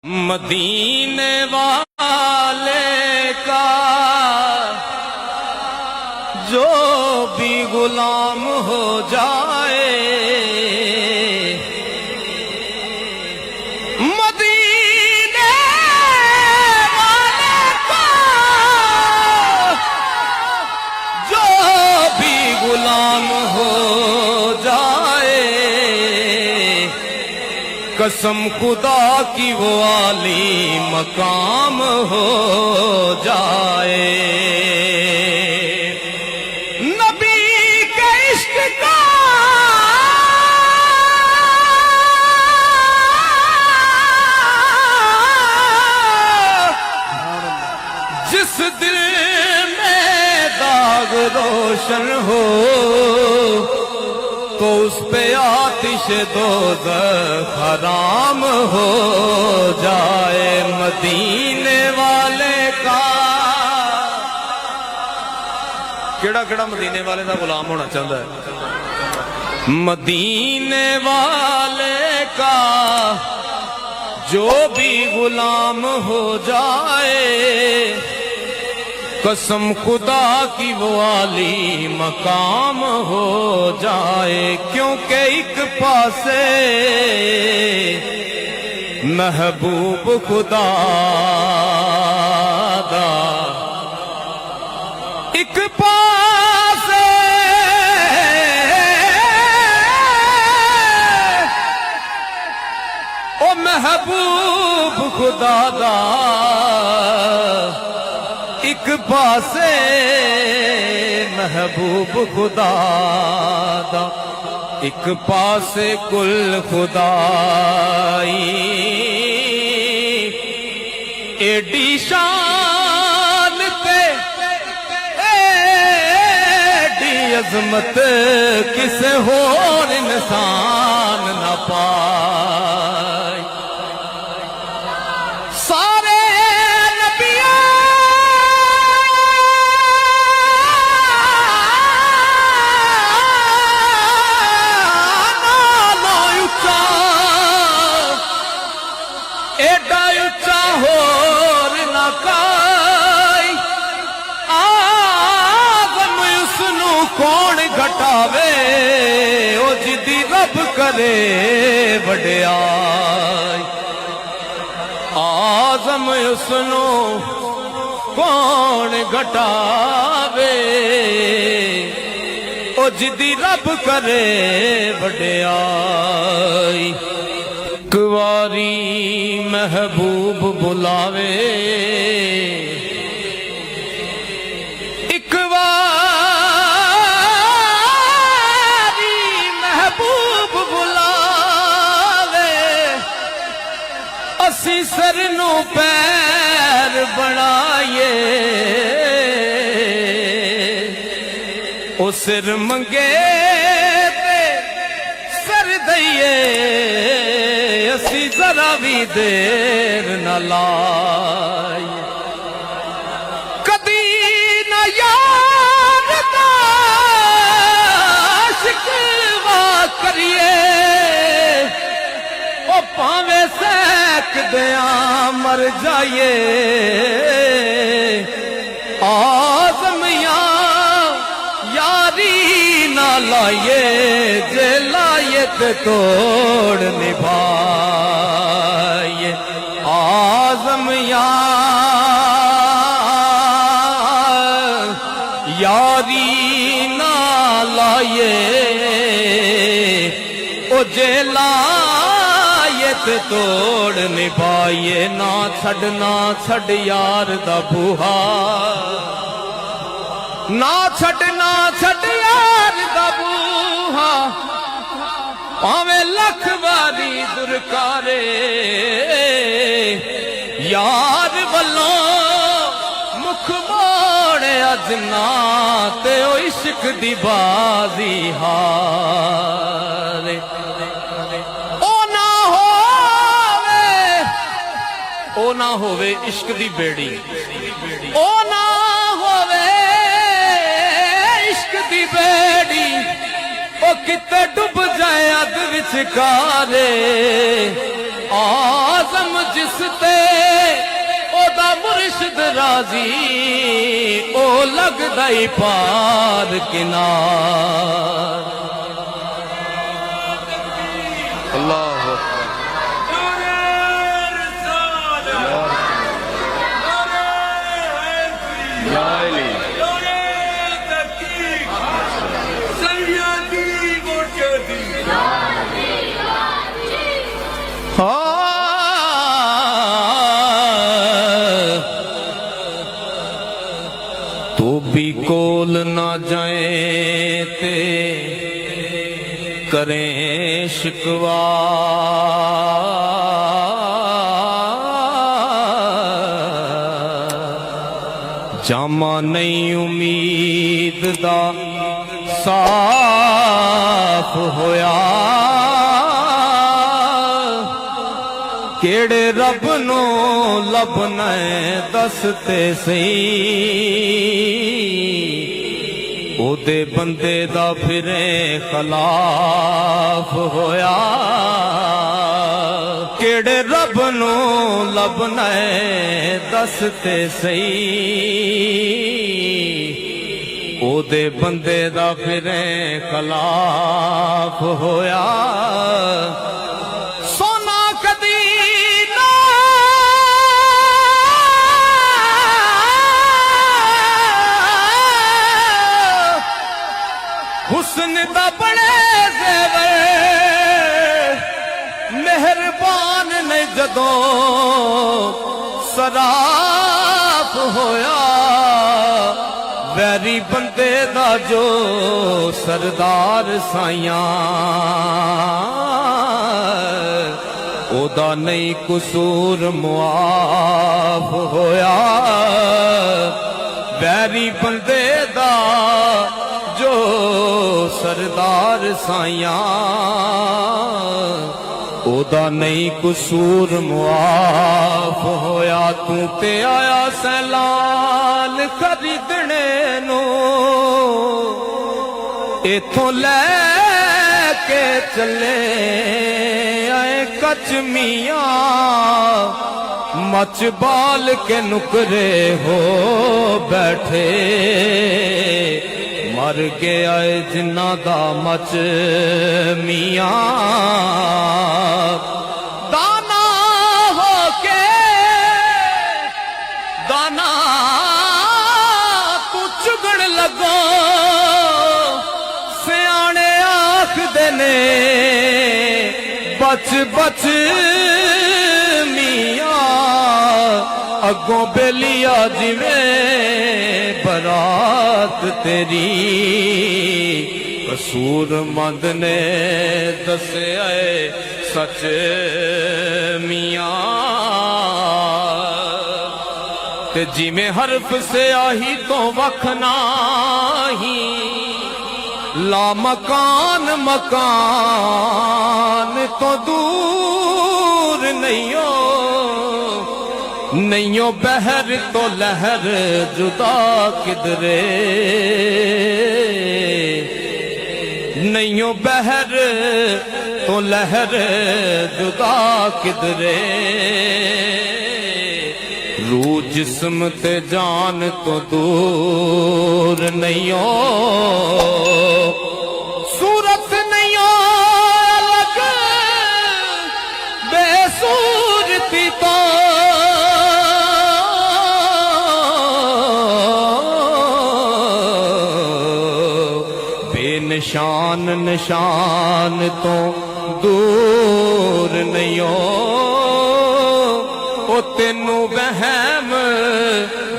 مدینے والے کا جو بھی غلام ہو جائے، مدینے والے کا جو بھی غلام ہو جائے، قسم خدا کی وہ عالی مقام ہو جائے۔ نبی کے عشق کا جس دل میں داغ روشن ہو، تو اس پہ آتش دوزخ حرام ہو جائے۔ مدینے والے کا کیڑا کیڑا مدینے والے دا غلام ہونا چاہتا ہے؟ مدینے والے کا جو بھی غلام ہو جائے، قسم خدا کی وہ عالی مقام ہو جائے۔ کیونکہ ایک پاسے محبوب خدا دا، ایک پاسے او محبوب خدا دا، ایک پاسے محبوب خدا دا، ایک پاسے کل خدائی۔ ایڈی شان تے ایڈی عظمت کسے ہور انسان نہ پائے۔ سارے ایڈا اچا ہور نہ کائی، آدم اس نو کون گھٹاوے، او جدی رب کرے وڈیائی۔ آدم اس نو کون گھٹاوے، او جدی رب کرے وڈیائی۔ کواری محبوب بلاوے، ایک واری محبوب بلاوے، اسی سر نو پیر بنائیے، او سر منگے تے سر دئیے، اسی ذرا بھی دیر نہ لائی۔ کدی نہ یار دا شکوا کریے، او پاویں سیک دیاں مر جائیے۔ آزمیاں یاری نہ لائیے، جے لائیے تے توڑ نبھائیے۔ آزم یاری نہ لائیے، او جے لائیے تے توڑ نبھائیے۔ نہ چھڑ یار دا بوہا، نہ چھڑ یار دا بوہا، پاویں لکھ واری درکارے۔ یار والوں مکھ موڑے اجنا، تے او عشق دی بازی ہارے۔ او نہ ہووے عشق دی بیڑی، او نہ ہووے عشق دی بیڑی، او کتے ڈب جائے اد وچکارے، آزم جس تے او دا مرشد راضی او لگدا ہی پار کنار اللہ تو بھی کول نہ جائیں تے کریں شکوا جامع نہیں امید دا صاف ہویا کیڑے رب نو لبنا دستے سی او دے بندے دا پھرے خلاف ہویا کیڑے رب نو لبنا دستے سی او دے بندے دا پھرے خلاف ہویا حسن دا بڑے زیور مہربان نے جدوں سراف ہویا ویری بندے دا جو سردار سائیاں او دا نہیں قصور معاف ہویا ویری بندے دا جو سردار سائیاں او دا نہیں قصور معاف ہویا تو تے آیا سیلان خریدنے نو ایتھوں لے کے چلے آئے کچ میاں مچ بال کے نکرے ہو بیٹھے مر گیا جنہ دا مچ میاں دانا ہو کے دانا تو چگڑ لگو سیانے آکھ دینے بچ بچ میاں اگوں بیلیا جویں برات تیری قصور مند نے دسے آئے سچ میاں تے جی میں حرف سے آہی تو وکھنا ہی لا مکان مکان تو دور نہیں ہو نہیں بہر تو لہر جدا کدرے نہیں بہر تو لہر جدا کدرے روح جسم تے جان تو دور نہیں صورت نہیں الگ بے صورتی تو نشان نشان تو دور نہیں او تینوں وہم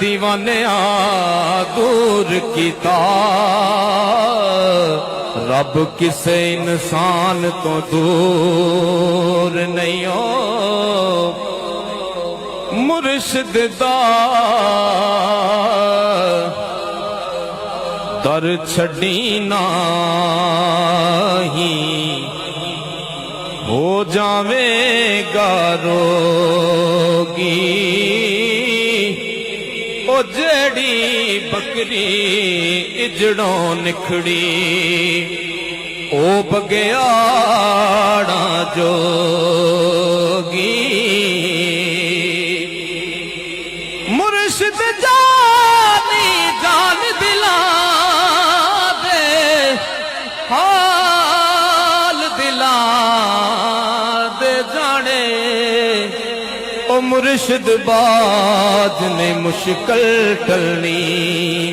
دیوانیاں دور کیتا رب کسے انسان تو دور نہیں مرشد دا در چھڑی نہیں ہو جاویں گا روگی او جڑی بکری اجڑوں نکھڑی او بگیاڑاں جوگی او مرشد باج نے مشکل ٹلنی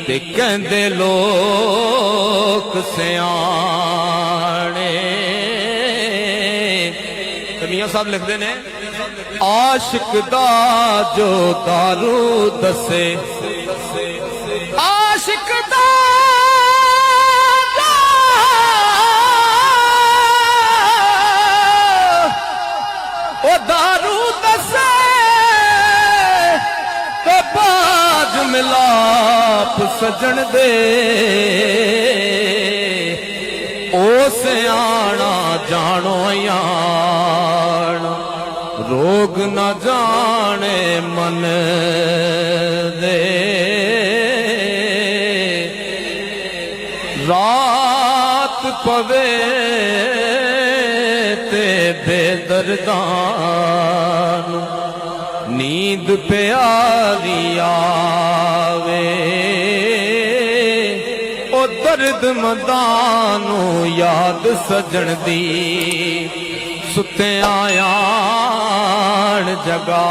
تے کہندے لوگ سیانے میاں صاحب لکھ دینے عاشق دا جو دارو دسے عاشق دا او دارو دسے تو باج ملاپ سجن دے او سیانا جانو یان روگ نہ جانے من دے رات پوے تے بے دردان نیند پیاری آوے او درد مدانو یاد سجن دی ستے آیان جگا